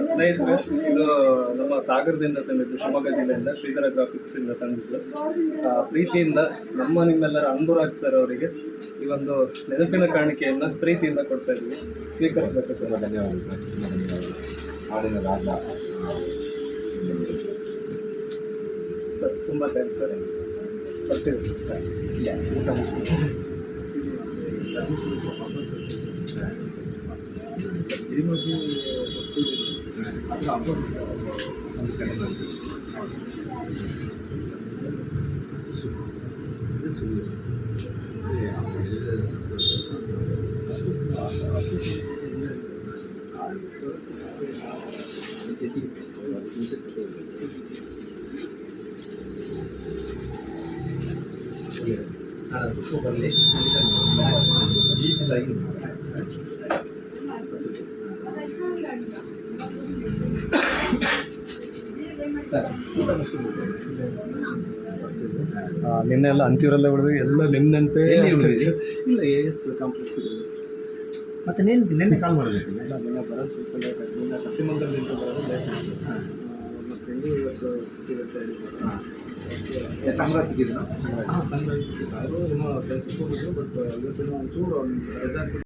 ಸ್ನೇಹಿತರೆ, ಇದು ನಮ್ಮ ಸಾಗರದಿಂದ ತಂದಿದ್ದು, ಶಿವಮೊಗ್ಗ ಜಿಲ್ಲೆಯಿಂದ ಶ್ರೀಧರ ಗ್ರಾಫಿಕ್ಸ್ ಇಂದ ತಂದಿದ್ದು. ಪ್ರೀತಿಯಿಂದ ನಿಮ್ಮೆಲ್ಲರ ಅಂಬುರಾಜ್ ಸರ್ ಅವರಿಗೆ ಈ ಒಂದು ನೆನಪಿನ ಕಾಣಿಕೆಯನ್ನು ಪ್ರೀತಿಯಿಂದ ಕೊಡ್ತಾ ಇದ್ದೀವಿ. ಸ್ವೀಕರಿಸಬೇಕು ಸರ್. ಧನ್ಯವಾದ ಸರ್. ಹಾಡಿನ ರಾಜ ಸರ್, ತುಂಬ ಥ್ಯಾಂಕ್ಸ್ ಸರ್. ಬರ್ತೀವಿ ಸರ್. ಊಟ ನಿನ್ನೆಲ್ಲ ಅಂತೀವರೆಲ್ಲ ಬಿಡೋದು ಎಲ್ಲ ನಿನ್ನಂತೆ ಇಲ್ಲ. AS ಕಾಂಪ್ಲೆಕ್ಸ್ ಇದೆ ಮತ್ತೆ ನಿನ್ನೆ ಕಾಲ್ ಮಾಡಬೇಕು. ನಿನ್ನೆ ಬರೋದು ಸ್ವಲ್ಪ ಲೇಟ್ ಆಯಿತು. ನಿನ್ನೆ ಸತ್ಯಮಂಗಲದಿಂದ ಬರೋದು ಲೇಟ್ ಆಯಿತು. ಮತ್ತು ಇವತ್ತು ಸಿಕ್ಕಿರುತ್ತೆ. ತಂಗ್ರ ಸಿಕ್ಕಿದ್ರು. ತಂಗ್ರ ಸಿಕ್ಕಿತ್ತು. ಅವರು ಏನೋ ಕೆಲಸಕ್ಕೆ ಹೋಗಿದ್ರು. ಬಟ್ ಇವತ್ತಿನ ಒಂಚೂರು ರಜಾ